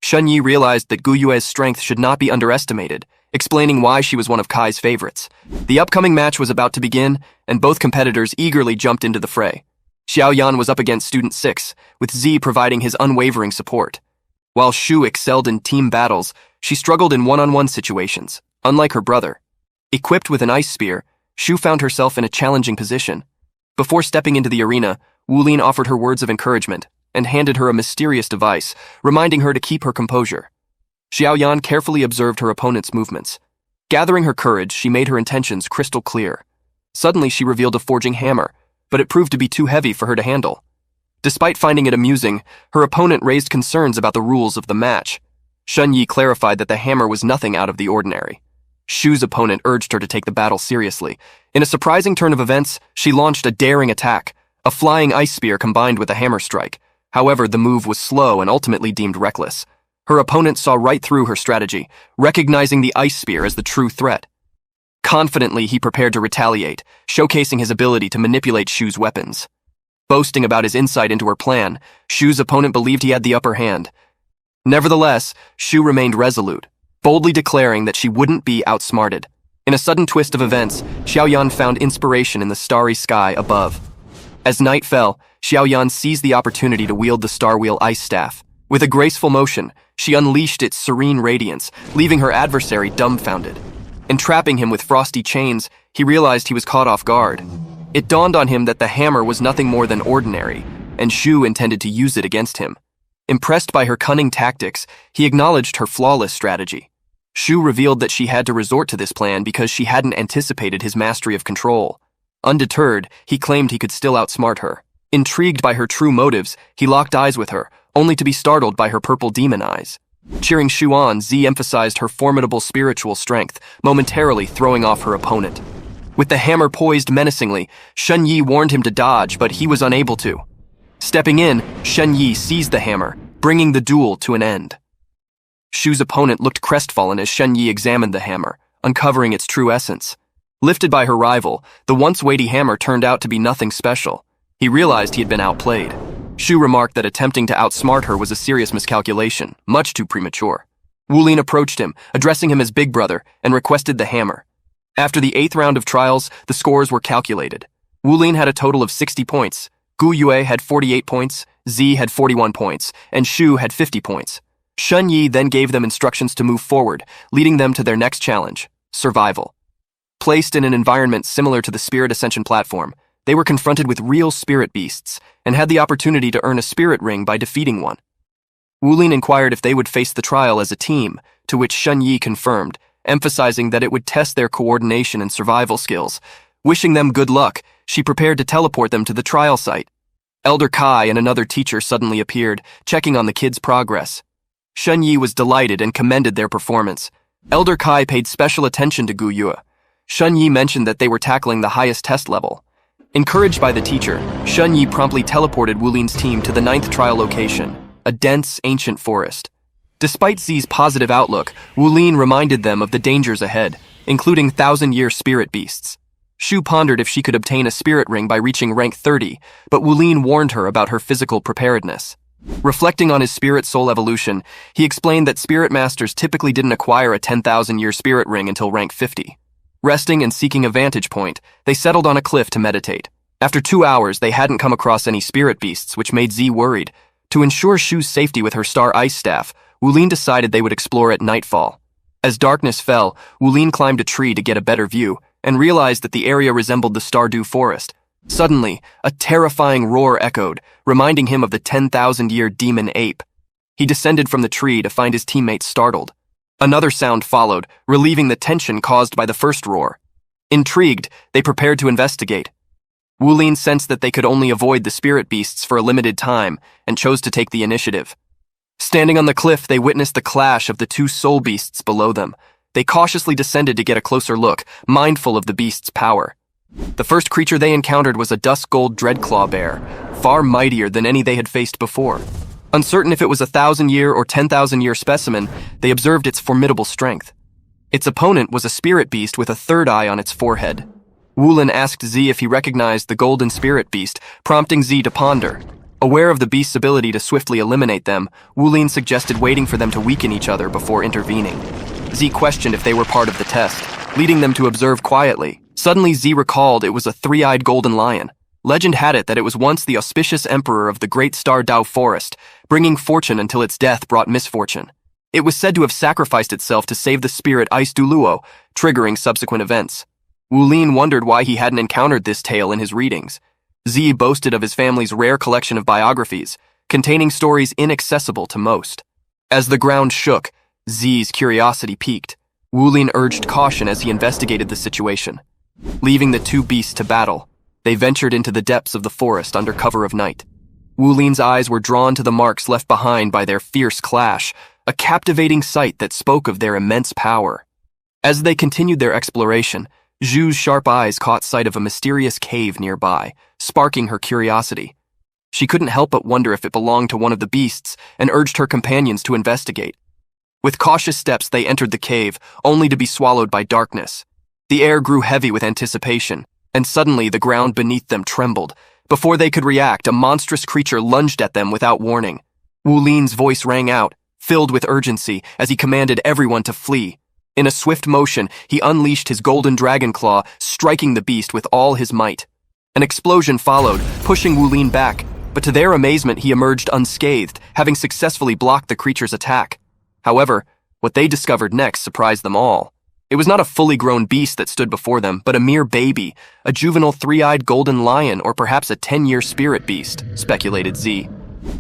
Shun Yi realized that Gu Yue's strength should not be underestimated, explaining why she was one of Kai's favorites. The upcoming match was about to begin, and both competitors eagerly jumped into the fray. Xiao Yan was up against Student 6, with Z providing his unwavering support. While Shu excelled in team battles, she struggled in one-on-one situations, unlike her brother. Equipped with an ice spear, Shu found herself in a challenging position. Before stepping into the arena, Wulin offered her words of encouragement and handed her a mysterious device, reminding her to keep her composure. Xiao Yan carefully observed her opponent's movements. Gathering her courage, she made her intentions crystal clear. Suddenly, she revealed a forging hammer, but it proved to be too heavy for her to handle. Despite finding it amusing, her opponent raised concerns about the rules of the match. Shun Yi clarified that the hammer was nothing out of the ordinary. Shu's opponent urged her to take the battle seriously. In a surprising turn of events, she launched a daring attack, a flying ice spear combined with a hammer strike. However, the move was slow and ultimately deemed reckless. Her opponent saw right through her strategy, recognizing the ice spear as the true threat. Confidently, he prepared to retaliate, showcasing his ability to manipulate Shu's weapons. Boasting about his insight into her plan, Shu's opponent believed he had the upper hand. Nevertheless, Shu remained resolute, boldly declaring that she wouldn't be outsmarted. In a sudden twist of events, Xiao Yan found inspiration in the starry sky above. As night fell, Xiao Yan seized the opportunity to wield the Star Wheel ice staff. With a graceful motion, she unleashed its serene radiance, leaving her adversary dumbfounded. Entrapping him with frosty chains, he realized he was caught off guard. It dawned on him that the hammer was nothing more than ordinary, and Shu intended to use it against him. Impressed by her cunning tactics, he acknowledged her flawless strategy. Shu revealed that she had to resort to this plan because she hadn't anticipated his mastery of control. Undeterred, he claimed he could still outsmart her. Intrigued by her true motives, he locked eyes with her, only to be startled by her purple demon eyes. Cheering Shu on, Z emphasized her formidable spiritual strength, momentarily throwing off her opponent. With the hammer poised menacingly, Shun Yi warned him to dodge, but he was unable to. Stepping in, Shun Yi seized the hammer, bringing the duel to an end. Shu's opponent looked crestfallen as Shun Yi examined the hammer, uncovering its true essence. Lifted by her rival, the once weighty hammer turned out to be nothing special. He realized he had been outplayed. Shu remarked that attempting to outsmart her was a serious miscalculation, much too premature. Wulin approached him, addressing him as Big Brother, and requested the hammer. After the 8th round of trials, the scores were calculated. Wulin had a total of 60 points, Gu Yue had 48 points, Z had 41 points, and Shu had 50 points. Shun Yi then gave them instructions to move forward, leading them to their next challenge, survival. Placed in an environment similar to the Spirit Ascension platform, they were confronted with real spirit beasts and had the opportunity to earn a spirit ring by defeating one. Wulin inquired if they would face the trial as a team, to which Shun Yi confirmed, emphasizing that it would test their coordination and survival skills. Wishing them good luck, she prepared to teleport them to the trial site. Elder Kai and another teacher suddenly appeared, checking on the kids' progress. Shun Yi was delighted and commended their performance. Elder Kai paid special attention to Gu Yue. Shun Yi mentioned that they were tackling the highest test level. Encouraged by the teacher, Shun Yi promptly teleported Wulin's team to the 9th trial location, a dense, ancient forest. Despite Z's positive outlook, Wulin reminded them of the dangers ahead, including 1,000-year spirit beasts. Shu pondered if she could obtain a spirit ring by reaching rank 30, but Wulin warned her about her physical preparedness. Reflecting on his spirit soul evolution, he explained that spirit masters typically didn't acquire a 10,000-year spirit ring until rank 50. Resting and seeking a vantage point, they settled on a cliff to meditate. After 2 hours, they hadn't come across any spirit beasts, which made Z worried. To ensure Shu's safety with her star ice staff, Wulin decided they would explore at nightfall. As darkness fell, Wulin climbed a tree to get a better view, and realized that the area resembled the Stardew Forest. Suddenly, a terrifying roar echoed, reminding him of the 10,000-year demon ape. He descended from the tree to find his teammates startled. Another sound followed, relieving the tension caused by the first roar. Intrigued, they prepared to investigate. Wulin sensed that they could only avoid the spirit beasts for a limited time, and chose to take the initiative. Standing on the cliff, they witnessed the clash of the 2 soul beasts below them. They cautiously descended to get a closer look, mindful of the beast's power. The first creature they encountered was a dusk gold dreadclaw bear, far mightier than any they had faced before. Uncertain if it was a 1,000-year or 10,000-year specimen, they observed its formidable strength. Its opponent was a spirit beast with a third eye on its forehead. Wulin asked Z if he recognized the golden spirit beast, prompting Z to ponder. Aware of the beast's ability to swiftly eliminate them, Wulin suggested waiting for them to weaken each other before intervening. Z questioned if they were part of the test, leading them to observe quietly. Suddenly, Z recalled it was a three-eyed golden lion. Legend had it that it was once the auspicious emperor of the great Star Dao forest, bringing fortune until its death brought misfortune. It was said to have sacrificed itself to save the spirit Ice Duluo, triggering subsequent events. Wulin wondered why he hadn't encountered this tale in his readings. Z boasted of his family's rare collection of biographies, containing stories inaccessible to most. As the ground shook, Z's curiosity piqued. Wulin urged caution as he investigated the situation. Leaving the two beasts to battle, they ventured into the depths of the forest under cover of night. Wulin's eyes were drawn to the marks left behind by their fierce clash, a captivating sight that spoke of their immense power. As they continued their exploration, Zhu's sharp eyes caught sight of a mysterious cave nearby, sparking her curiosity. She couldn't help but wonder if it belonged to one of the beasts and urged her companions to investigate. With cautious steps, they entered the cave, only to be swallowed by darkness. The air grew heavy with anticipation, and suddenly the ground beneath them trembled. Before they could react, a monstrous creature lunged at them without warning. Wulin's voice rang out, filled with urgency, as he commanded everyone to flee. In a swift motion, he unleashed his golden dragon claw, striking the beast with all his might. An explosion followed, pushing Wulin back, but to their amazement he emerged unscathed, having successfully blocked the creature's attack. However, what they discovered next surprised them all. It was not a fully grown beast that stood before them, but a mere baby, a juvenile three-eyed golden lion or perhaps a 10-year spirit beast, speculated Z.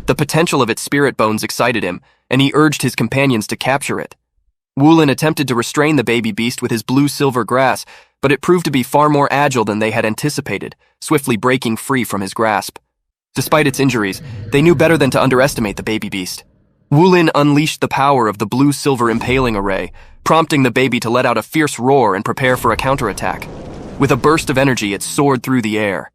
The potential of its spirit bones excited him, and he urged his companions to capture it. Wulin attempted to restrain the baby beast with his blue-silver grass, but it proved to be far more agile than they had anticipated, swiftly breaking free from his grasp. Despite its injuries, they knew better than to underestimate the baby beast. Wulin unleashed the power of the blue-silver impaling array, prompting the baby to let out a fierce roar and prepare for a counterattack. With a burst of energy, it soared through the air.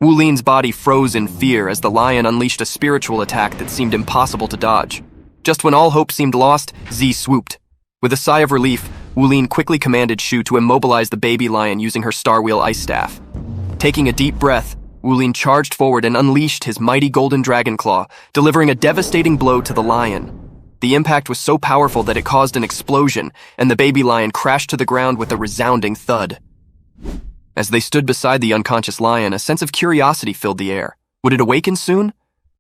Wulin's body froze in fear as the lion unleashed a spiritual attack that seemed impossible to dodge. Just when all hope seemed lost, Z swooped. With a sigh of relief, Wulin quickly commanded Shu to immobilize the baby lion using her Starwheel ice staff. Taking a deep breath, Wulin charged forward and unleashed his mighty golden dragon claw, delivering a devastating blow to the lion. The impact was so powerful that it caused an explosion, and the baby lion crashed to the ground with a resounding thud. As they stood beside the unconscious lion, a sense of curiosity filled the air. Would it awaken soon?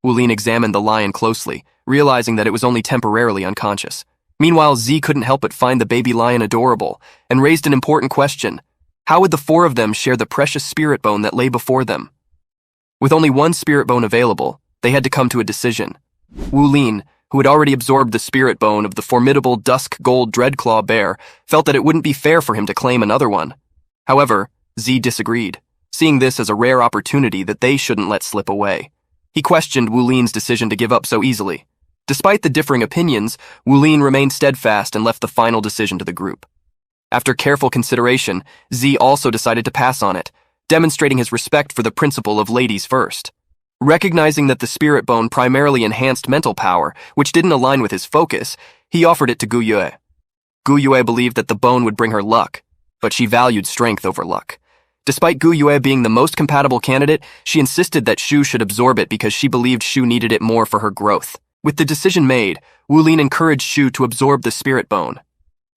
Wulin examined the lion closely, realizing that it was only temporarily unconscious. Meanwhile, Z couldn't help but find the baby lion adorable, and raised an important question. How would the four of them share the precious spirit bone that lay before them? With only one spirit bone available, they had to come to a decision. Wulin, who had already absorbed the spirit bone of the formidable dusk gold dreadclaw bear, felt that it wouldn't be fair for him to claim another one. However, Z disagreed, seeing this as a rare opportunity that they shouldn't let slip away. He questioned Wulin's decision to give up so easily. Despite the differing opinions, Wulin remained steadfast and left the final decision to the group. After careful consideration, Z also decided to pass on it, demonstrating his respect for the principle of ladies first. Recognizing that the spirit bone primarily enhanced mental power, which didn't align with his focus, he offered it to Gu Yue. Gu Yue believed that the bone would bring her luck, but she valued strength over luck. Despite Gu Yue being the most compatible candidate, she insisted that Shu should absorb it because she believed Shu needed it more for her growth. With the decision made, Wulin encouraged Shu to absorb the spirit bone.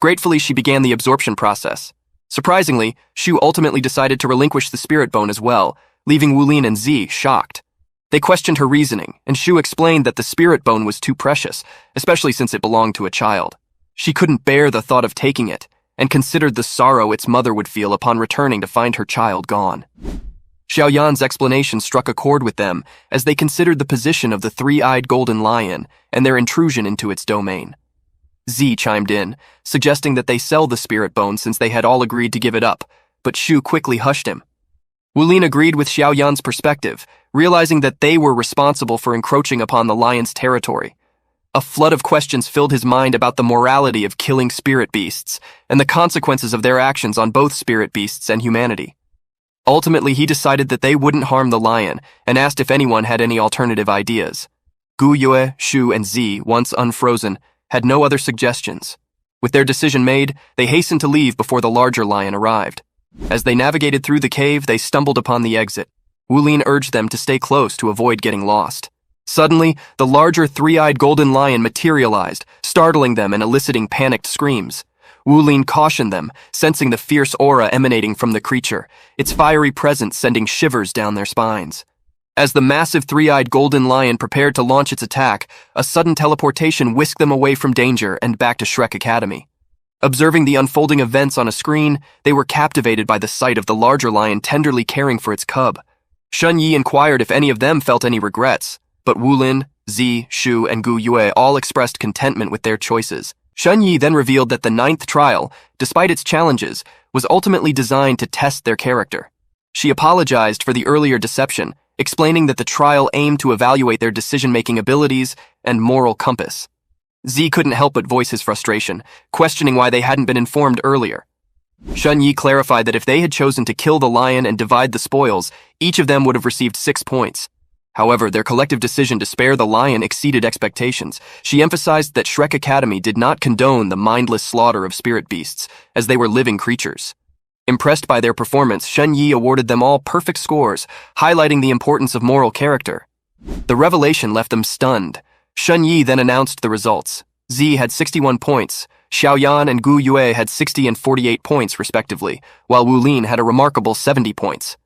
Gratefully, she began the absorption process. Surprisingly, Shu ultimately decided to relinquish the spirit bone as well, leaving Wulin and Z shocked. They questioned her reasoning, and Shu explained that the spirit bone was too precious, especially since it belonged to a child. She couldn't bear the thought of taking it, and considered the sorrow its mother would feel upon returning to find her child gone. Xiaoyan's explanation struck a chord with them as they considered the position of the three-eyed golden lion and their intrusion into its domain. Z chimed in, suggesting that they sell the spirit bone since they had all agreed to give it up, but Shu quickly hushed him. Wulin agreed with Xiaoyan's perspective, realizing that they were responsible for encroaching upon the lion's territory. A flood of questions filled his mind about the morality of killing spirit beasts and the consequences of their actions on both spirit beasts and humanity. Ultimately, he decided that they wouldn't harm the lion and asked if anyone had any alternative ideas. Gu Yue, Shu, and Z, once unfrozen, had no other suggestions. With their decision made, they hastened to leave before the larger lion arrived. As they navigated through the cave, they stumbled upon the exit. Wulin urged them to stay close to avoid getting lost. Suddenly, the larger three-eyed golden lion materialized, startling them and eliciting panicked screams. Wu Lin cautioned them, sensing the fierce aura emanating from the creature, its fiery presence sending shivers down their spines. As the massive three-eyed golden lion prepared to launch its attack, a sudden teleportation whisked them away from danger and back to Shrek Academy. Observing the unfolding events on a screen, they were captivated by the sight of the larger lion tenderly caring for its cub. Shun Yi inquired if any of them felt any regrets, but Wu Lin, Zi, Shu, and Gu Yue all expressed contentment with their choices. Shun Yi then revealed that the 9th trial, despite its challenges, was ultimately designed to test their character. She apologized for the earlier deception, explaining that the trial aimed to evaluate their decision-making abilities and moral compass. Zi couldn't help but voice his frustration, questioning why they hadn't been informed earlier. Shun Yi clarified that if they had chosen to kill the lion and divide the spoils, each of them would have received 6 points. However, their collective decision to spare the lion exceeded expectations. She emphasized that Shrek Academy did not condone the mindless slaughter of spirit beasts, as they were living creatures. Impressed by their performance, Shun Yi awarded them all perfect scores, highlighting the importance of moral character. The revelation left them stunned. Shun Yi then announced the results. Zi had 61 points, Xiaoyan and Gu Yue had 60 and 48 points respectively, while Wu Lin had a remarkable 70 points.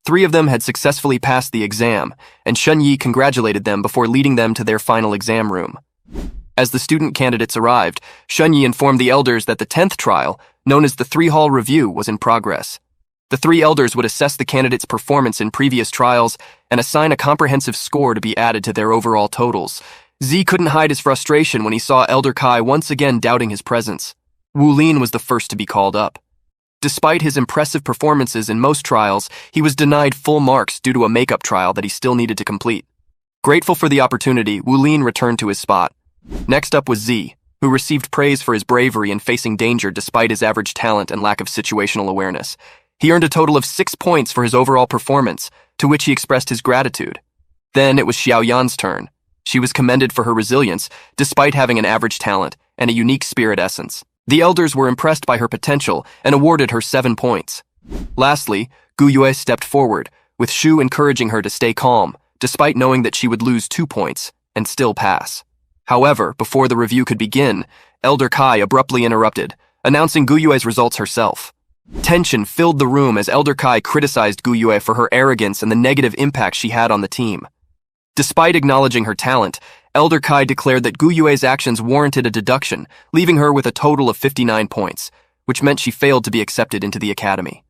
3 of them had successfully passed the exam, and Shun Yi congratulated them before leading them to their final exam room. As the student candidates arrived, Shun Yi informed the elders that the 10th trial, known as the 3-hall review, was in progress. The 3 elders would assess the candidates' performance in previous trials and assign a comprehensive score to be added to their overall totals. Zi couldn't hide his frustration when he saw Elder Kai once again doubting his presence. Wu Lin was the first to be called up. Despite his impressive performances in most trials, he was denied full marks due to a makeup trial that he still needed to complete. Grateful for the opportunity, Wu Lin returned to his spot. Next up was Zi, who received praise for his bravery in facing danger despite his average talent and lack of situational awareness. He earned a total of 6 points for his overall performance, to which he expressed his gratitude. Then it was Xiaoyan's turn. She was commended for her resilience, despite having an average talent and a unique spirit essence. The elders were impressed by her potential and awarded her 7 points. Lastly, Gu Yue stepped forward, with Shu encouraging her to stay calm, despite knowing that she would lose 2 points and still pass. However, before the review could begin, Elder Kai abruptly interrupted, announcing Gu Yue's results herself. Tension filled the room as Elder Kai criticized Gu Yue for her arrogance and the negative impact she had on the team. Despite acknowledging her talent, Elder Kai declared that Gu Yue's actions warranted a deduction, leaving her with a total of 59 points, which meant she failed to be accepted into the academy.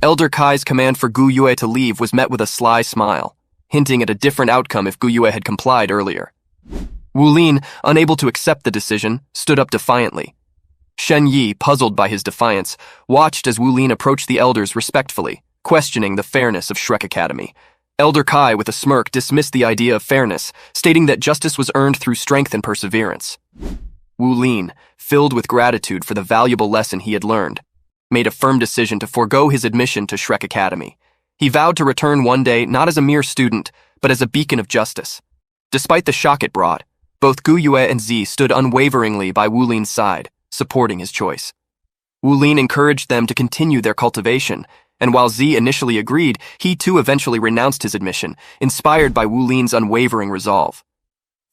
Elder Kai's command for Gu Yue to leave was met with a sly smile, hinting at a different outcome if Gu Yue had complied earlier. Wu Lin, unable to accept the decision, stood up defiantly. Shun Yi, puzzled by his defiance, watched as Wu Lin approached the elders respectfully, questioning the fairness of Shrek Academy. Elder Kai, with a smirk, dismissed the idea of fairness, stating that justice was earned through strength and perseverance. Wu Lin, filled with gratitude for the valuable lesson he had learned, made a firm decision to forego his admission to Shrek Academy. He vowed to return one day not as a mere student, but as a beacon of justice. Despite the shock it brought, both Gu Yue and Zi stood unwaveringly by Wu Lin's side, supporting his choice. Wu Lin encouraged them to continue their cultivation, and while Zi initially agreed, he too eventually renounced his admission, inspired by Wu Lin's unwavering resolve.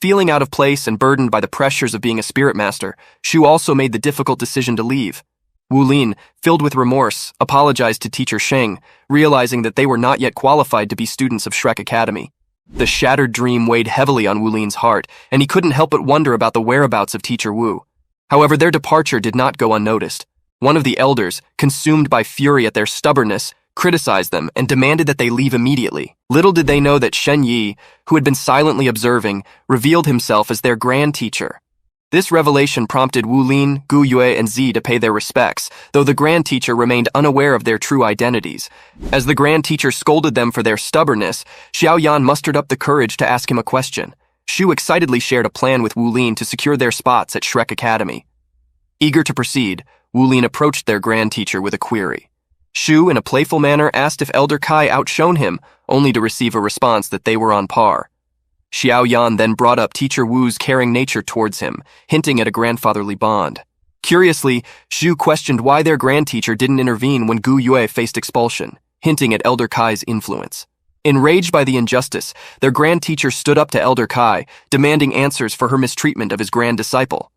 Feeling out of place and burdened by the pressures of being a spirit master, Shu also made the difficult decision to leave. Wu Lin, filled with remorse, apologized to teacher Sheng, realizing that they were not yet qualified to be students of Shrek Academy. The shattered dream weighed heavily on Wu Lin's heart, and he couldn't help but wonder about the whereabouts of teacher Wu. However, their departure did not go unnoticed. One of the elders, consumed by fury at their stubbornness, criticized them and demanded that they leave immediately. Little did they know that Shun Yi, who had been silently observing, revealed himself as their grand teacher. This revelation prompted Wu Lin, Gu Yue, and Zi to pay their respects, though the grand teacher remained unaware of their true identities. As the grand teacher scolded them for their stubbornness, Xiaoyan mustered up the courage to ask him a question. Shu excitedly shared a plan with Wu Lin to secure their spots at Shrek Academy. Eager to proceed, Wu Lin approached their grand teacher with a query. Shu, in a playful manner, asked if Elder Kai outshone him, only to receive a response that they were on par. Xiaoyan then brought up teacher Wu's caring nature towards him, hinting at a grandfatherly bond. Curiously, Shu questioned why their grand teacher didn't intervene when Gu Yue faced expulsion, hinting at Elder Kai's influence. Enraged by the injustice, their grand teacher stood up to Elder Kai, demanding answers for her mistreatment of his grand disciple.